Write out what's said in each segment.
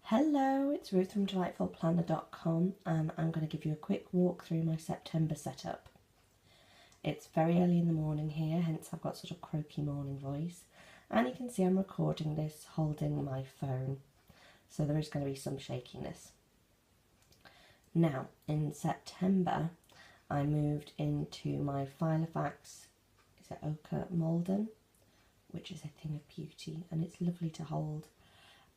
Hello, it's Ruth from delightfulplanner.com and I'm going to give you a quick walk through my September setup. It's very early in the morning here, hence I've got sort of croaky morning voice, and you can see I'm recording this holding my phone, so there is going to be some shakiness. Now, in September I moved into my Filofax, is it Ochre Malden, which is a thing of beauty and it's lovely to hold.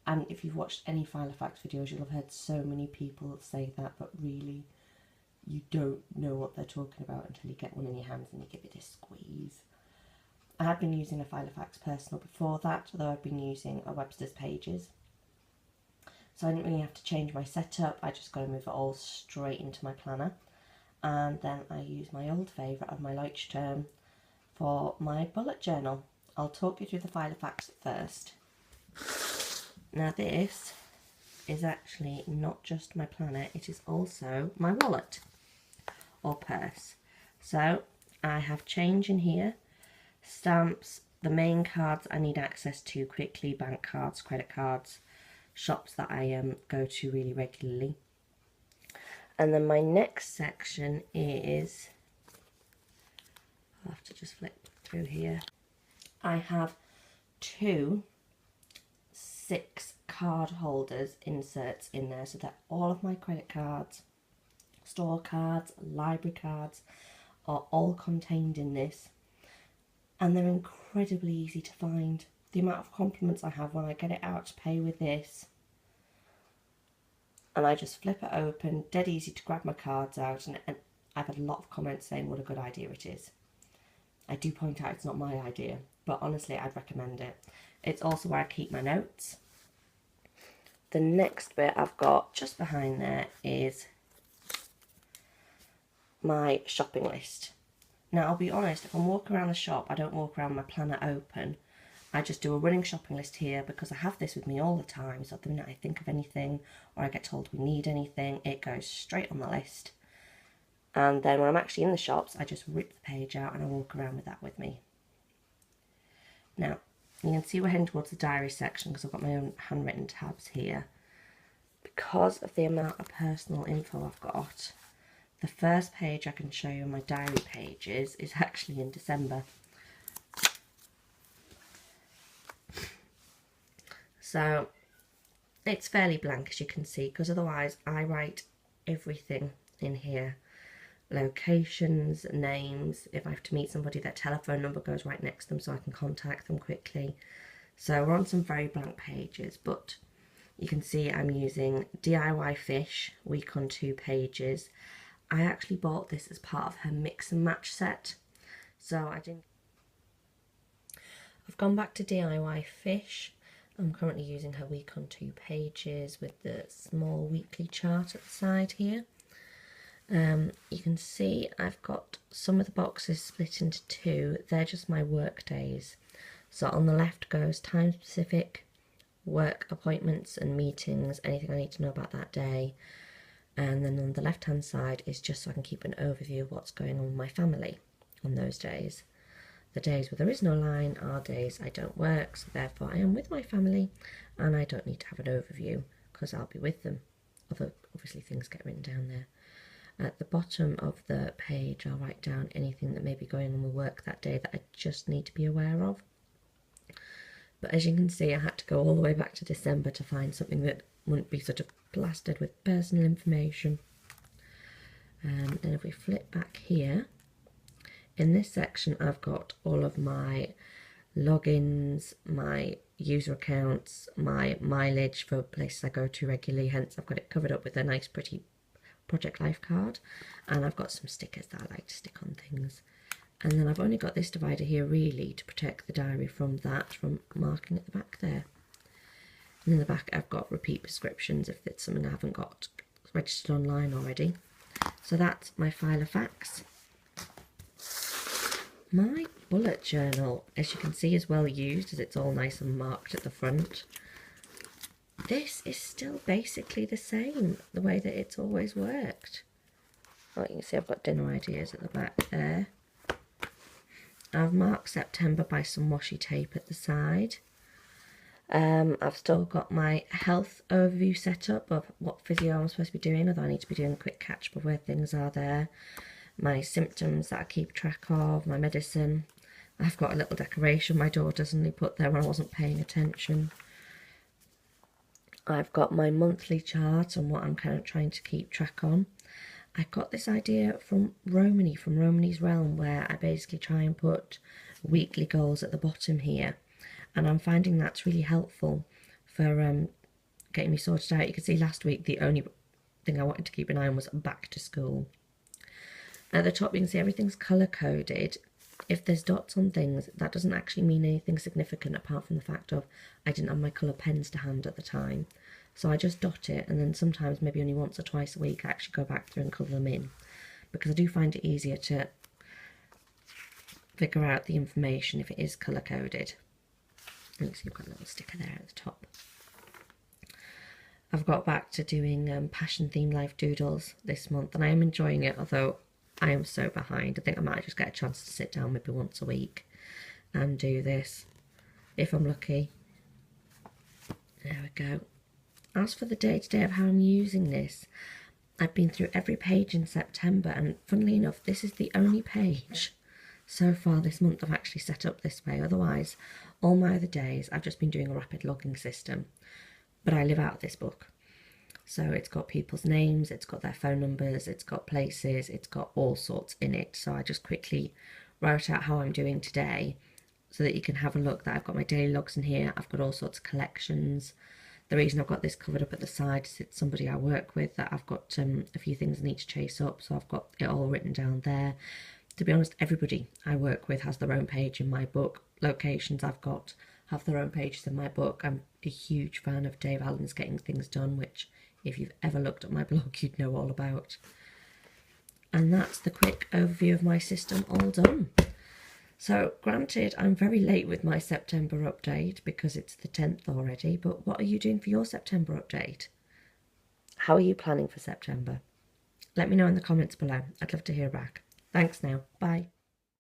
And if you've watched any Filofax videos, you'll have heard so many people say that, but really you don't know what they're talking about until you get one in your hands and you give it a squeeze. I had been using a Filofax Personal before that, although I've been using a Webster's Pages. So I didn't really have to change my setup, I just got to move it all straight into my planner. And then I use my old favourite of my Leuchtturm for my bullet journal. I'll talk you through the Filofax first. Now this is actually not just my planner, it is also my wallet or purse. So I have change in here, stamps, the main cards I need access to quickly, bank cards, credit cards, shops that I go to really regularly. And then my next section is, I'll have to just flip through here. I have two 6 card holders inserts in there, so that all of my credit cards, store cards, library cards are all contained in this, and they're incredibly easy to find. The amount of compliments I have when I get it out to pay with this and I just flip it open, dead easy to grab my cards out, and I've had a lot of comments saying what a good idea it is. I do point out it's not my idea, but honestly I'd recommend it. It's also where I keep my notes. The next bit I've got just behind there is my shopping list. Now I'll be honest, if I'm walking around the shop, I don't walk around my planner open. I just do a running shopping list here because I have this with me all the time, so the minute I think of anything or I get told we need anything, it goes straight on the list. And then when I'm actually in the shops, I just rip the page out and I walk around with that with me. Now, you can see we're heading towards the diary section because I've got my own handwritten tabs here. Because of the amount of personal info I've got, the first page I can show you on my diary pages is actually in December. So it's fairly blank, as you can see, because otherwise I write everything in here. Locations, names, if I have to meet somebody, their telephone number goes right next to them so I can contact them quickly. So we're on some very blank pages, but you can see I'm using DIY Fish, week on 2 pages. I actually bought this as part of her mix and match set, so I've gone back to DIY Fish. I'm currently using her week on 2 pages with the small weekly chart at the side here. You can see I've got some of the boxes split into 2. They're just my work days. So on the left goes time specific, work appointments and meetings, anything I need to know about that day. And then on the left hand side is just so I can keep an overview of what's going on with my family on those days. The days where there is no line are days I don't work, so therefore I am with my family and I don't need to have an overview because I'll be with them. Although obviously things get written down there. At the bottom of the page I'll write down anything that may be going on with work that day that I just need to be aware of. But as you can see, I had to go all the way back to December to find something that wouldn't be sort of plastered with personal information. And if we flip back here, in this section I've got all of my logins, my user accounts, my mileage for places I go to regularly, hence I've got it covered up with a nice pretty Project Life card, and I've got some stickers that I like to stick on things. And then I've only got this divider here really to protect the diary from marking at the back there. And in the back I've got repeat prescriptions if it's something I haven't got registered online already. So that's my Filofax. My bullet journal, as you can see, is well used as it's all nice and marked at the front. This is still basically the same, the way that it's always worked. Well, you can see I've got dinner ideas at the back there. I've marked September by some washi tape at the side. I've still got my health overview set up of what physio I'm supposed to be doing, although I need to be doing a quick catch up of where things are there. My symptoms that I keep track of, my medicine. I've got a little decoration my daughter suddenly put there when I wasn't paying attention. I've got my monthly chart and what I'm kind of trying to keep track on. I got this idea from Romany, from Romany's Realm, where I basically try and put weekly goals at the bottom here. And I'm finding that's really helpful for getting me sorted out. You can see last week the only thing I wanted to keep an eye on was back to school. At the top you can see everything's colour coded. If there's dots on things, that doesn't actually mean anything significant apart from the fact of I didn't have my colour pens to hand at the time. So I just dot it, and then sometimes maybe only once or twice a week I actually go back through and colour them in, because I do find it easier to figure out the information if it is colour coded. And you see I've got a little sticker there at the top. I've got back to doing passion theme life doodles this month, and I am enjoying it, although I am so behind. I think I might just get a chance to sit down maybe once a week and do this, if I'm lucky. There we go. As for the day-to-day of how I'm using this, I've been through every page in September, and funnily enough, this is the only page so far this month I've actually set up this way. Otherwise, all my other days I've just been doing a rapid logging system, but I live out of this book. So it's got people's names, it's got their phone numbers, it's got places, it's got all sorts in it. So I just quickly write out how I'm doing today so that you can have a look that I've got my daily logs in here. I've got all sorts of collections. The reason I've got this covered up at the side is it's somebody I work with that I've got a few things I need to chase up, so I've got it all written down there. To be honest, everybody I work with has their own page in my book. Locations I've got have their own pages in my book. I'm a huge fan of Dave Allen's Getting Things Done, which if you've ever looked at my blog you'd know all about. And that's the quick overview of my system all done. So granted, I'm very late with my September update because it's the 10th already, but what are you doing for your September update? How are you planning for September? Let me know in the comments below. I'd love to hear back. Thanks now. Bye.